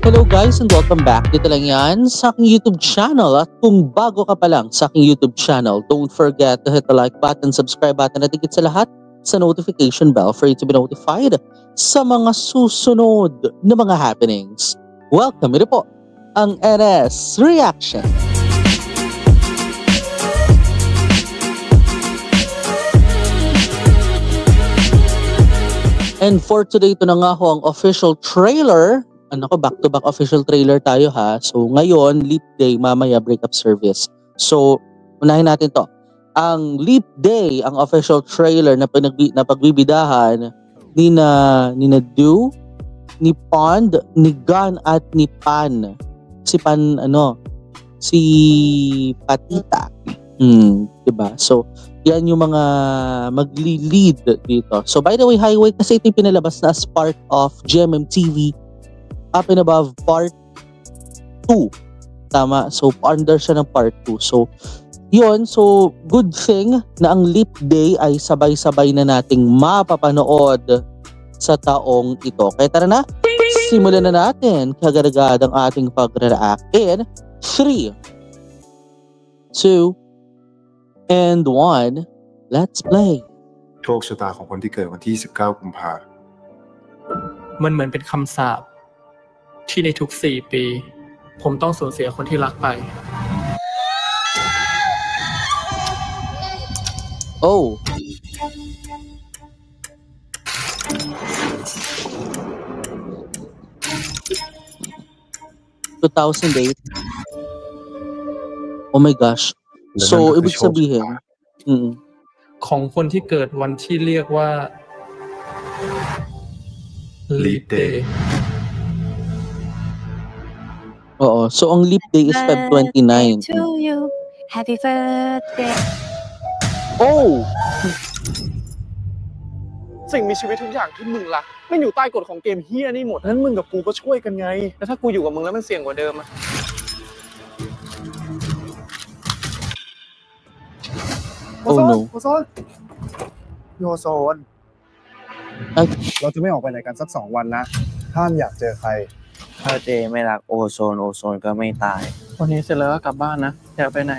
Hello guys and welcome back. Dito lang yan sa aking YouTube channel. At kung bago ka pa lang sa aking YouTube channel, don't forget to hit the like button, subscribe button at higit sa lahat sa notification bell for you to be notified sa mga susunod na mga happenings. Welcome, ito po ang NS Reaction. And for today, ito na nga ho ang official trailer. Back-to-back official trailer tayo ha. So ngayon, Leap Day, mamaya breakup service. So, unahin natin to. Ang Leap Day, ang official trailer na pagbibidahan ni na Du, ni Pond, ni Gun at ni Pan. Si Patita. Diba? So, yan yung mga magli-lead dito. So, by the way, Highway, kasi ito yung pinalabas na as part of GMMTV Up and Above Part 2. Tama? So, under siya ng Part 2. So, yun. So, good thing na ang Leap Day ay sabay-sabay na nating mapapanood sa taong ito. Kaya tara na, simulan na natin kagaragad ang ating pag-react in 3, 2, and 1. Let's play. โชคชะตาของคนที่เกิดวันที่ 19 กุมภาพันธ์ มันเหมือนเป็นคำสาปที่ในทุก4 ปีผมต้องสูญเสียคนที่รักไป Oh. ...2008. Oh my gosh. So, ibig sabihin...ของคนที่เกิดวันที่เรียกว่า Leap Day. Oo. So, ang Leap Day is Feb 29. To you. Happy birthday. Oh! สิ่งมีชีวิตทุกอย่างที่มึงรักไม่อยู่ใต้กฎของเกมเฮี้ยนี่หมดนั้นมึงกับกูก็ช่วยกันไงแล้วถ้ากูอยู่กับมึงแล้วมันเสี่ยงกว่าเดิมอะโอโซนโอโซนโยโซนเราจะไม่ออกไปไหนกันสัก2 วันนะถ้าอยากเจอใครถ้าเจไม่รักโอโซนก็ไม่ตายวันนี้เสร็จแล้วก็กลับบ้านนะอยากไปไหน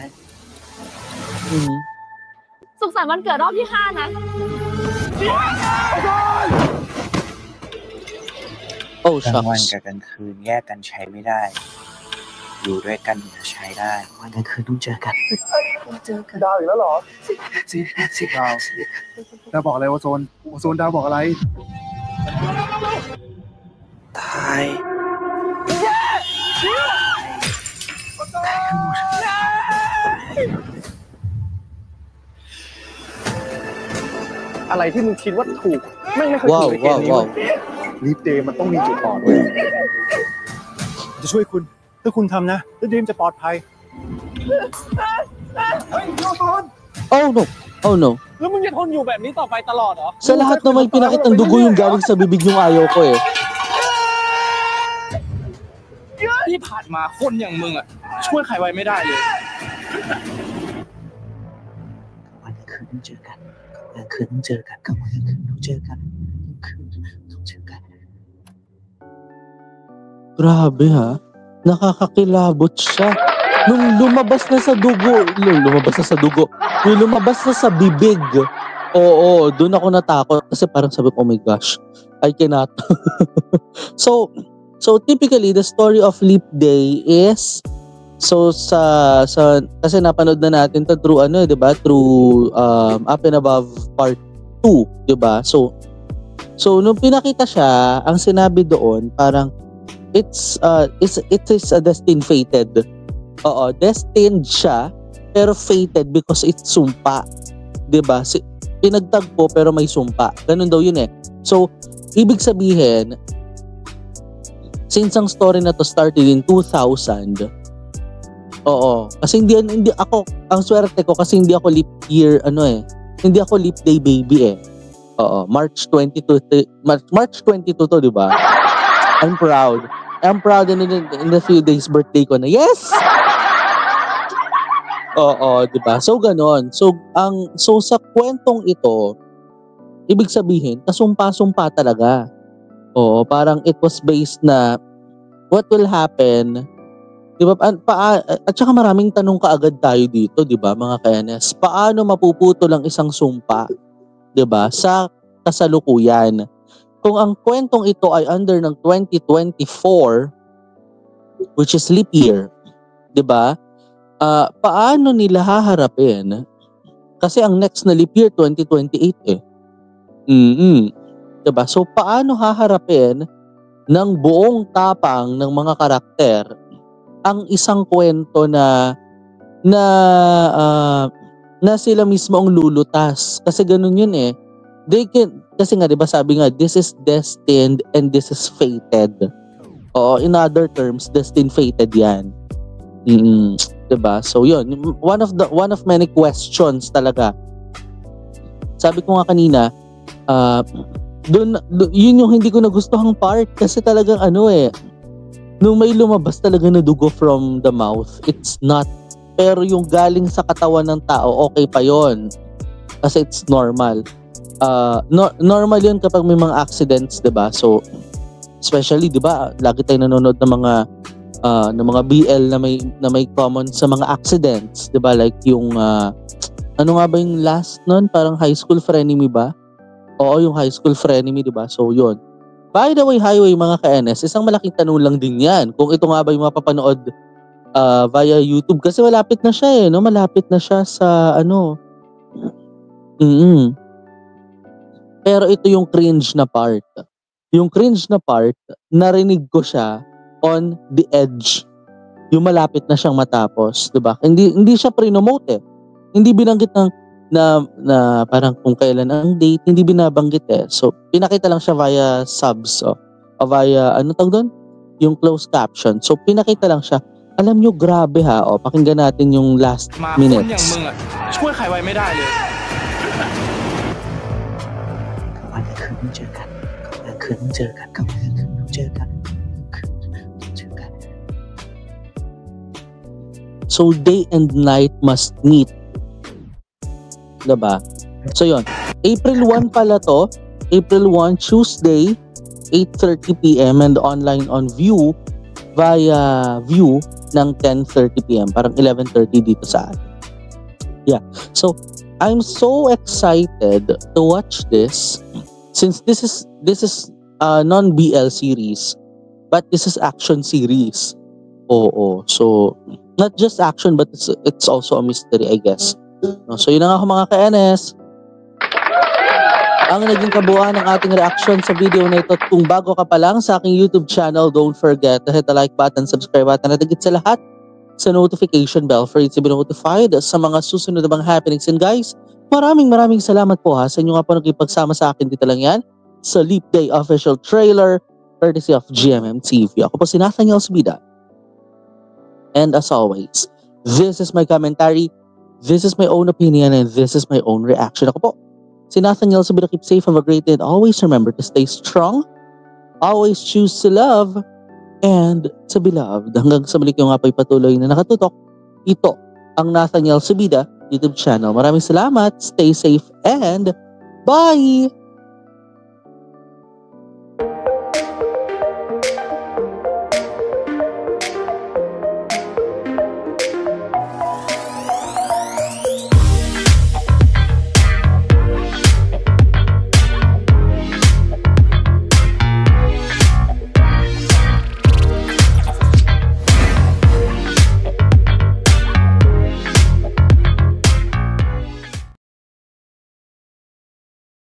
สุขสันต์วันเกิดรอบที่ 5 นะ โอ้ กลางวัน shucks กับกลางคืนแยกกันใช้ไม่ได้อยู่ด้วยกันจะใช้ได้วันกลางคืนต้องเจอกันดาวอีกแล้วเหรอดาวบอกอะไรโอโซนดาวบอกอะไรตายอะไรที่มึงคิดว่าถูกไม่เคยถูกในเกมนี้ลีฟเดย์มันต้องมีจุดอ่อนเลยจะช่วยคุณถ้าคุณทำนะแล้วดีมจะปลอดภัยเฮ้ยโยโซน Oh no! Oh no! แล้วมึงจะทนอยู่แบบนี้ต่อไปตลอดเหรอ Sa lahat naman pinakitang dugo yung galing sa bibig yung ayaw ko eh. ที่ผ่านมาคนอย่างมึงอ่ะช่วยใครไว้ไม่ได้เลย วันกลางคืนต้องเจอกันกลางคืนต้องเจอกันกลางวันกลางคืนต้องเจอกันกลางคืนต้องเจอกัน Grabe ha. Nakakakilabot siya. Nung lumabas na sa dugo. Nung lumabas na sa bibig. Oo, doon ako natakot. Kasi parang sabi ko, oh my gosh, I cannot. So typically, the story of Leap Day is, so kasi napanood na natin to through diba? Through Up and Above Part 2, diba? So nung pinakita siya, ang sinabi doon, parang, it is a destined fated. Oo, destined siya, pero fated because it's sumpa. Diba? Pinagtagpo pero may sumpa. Ganun daw yun eh. So, ibig sabihin, since ang story na to started in 2000, oo, kasi hindi ako, ang swerte ko kasi hindi ako leap year, hindi ako leap day baby eh. Oo, March 22 to, diba? I'm proud in the few days birthday ko na. Yes! Oo, diba? So, ganon. So, sa kwentong ito, ibig sabihin, kasumpa-sumpa talaga. Oo, parang it was based na what will happen, di ba, at saka maraming tanong kaagad tayo dito, di ba, mga ka-NS, paano mapuputol ang isang sumpa, di ba, sa kasalukuyan? Kung ang kwentong ito ay under ng 2024, which is leap year, di ba, paano nila haharapin? Kasi ang next na leap year, 2028 eh. Diba? So, paano haharapin ng buong tapang ng mga karakter ang isang kwento na sila mismo ang lulutas? Kasi ganun yun eh. Kasi nga, diba sabi nga, this is destined and this is fated. Oo, in other terms, destined, fated yan. Diba? So, yun. One of many questions talaga. Sabi ko nga kanina, yun yung hindi ko nagustuhang part kasi talagang nung may lumabas talaga na dugo from the mouth, it's not. Pero yung galing sa katawan ng tao, okay pa yon kasi it's normal. Normal yun kapag may mga accidents, diba? So, especially, diba, lagi tayo nanonood ng mga BL na may common sa mga accidents, diba? Like yung, ano nga ba yung last nun? Parang High School Frenemy ba? Oo, yung High School Frenemy, diba? So, yun. By the way, highway mga ka-NS, isang malaking tanong lang din yan. Kung ito nga ba yung mapapanood via YouTube. Kasi malapit na siya no? Malapit na siya sa, Pero ito yung cringe na part. Yung cringe na part, narinig ko siya on the edge. Yung malapit na siyang matapos, 'di ba? Hindi siya pre-promote eh. Hindi binanggit na parang kung kailan ang date, hindi binabanggit eh. So, pinakita lang siya via subs o via ano tawag doon? Yung closed caption. So, pinakita lang siya. Alam nyo, grabe ha. O, pakinggan natin yung last minutes. ช่วยใครไว้ไม่ได้เลย วันคืนต้องเจอกันวันคืนต้องเจอกันวันคืนต้องเจอกันคืนต้องเจอกัน So, day and night must meet. Diba? So, yun. April 1 pala to. April 1, Tuesday, 8:30 p.m. and online on View via View ng 10:30 p.m. Parang 11:30 dito sa atin. Yeah. So, I'm so excited to watch this since this is a non-BL series but this is action series. Oo. So, not just action but it's also a mystery, I guess. No, so, yun na nga mga ka-NS. Ang naging kabuuan ng ating reaction sa video na ito. Kung bago ka pa lang sa aking YouTube channel, don't forget to hit the like button, subscribe button, at higit sa lahat sa notification bell for you to be notified sa mga susunod na mga happenings. And guys, maraming salamat po sa inyo nga po nagkipagsama sa akin dito lang yan sa Leap Day official trailer courtesy of GMM TV. Ako po si Nathaniel Subida. And as always, this is my commentary, this is my own opinion, and this is my own reaction. Ako po si Nathaniel Subida. Keep safe, have a great day, and always remember to stay strong, always choose to love, and to be loved. Hanggang sa muli ko nga po'y patuloy na nakatutok. Ito ang Nathaniel Subida YouTube channel. Maraming salamat, stay safe, and bye!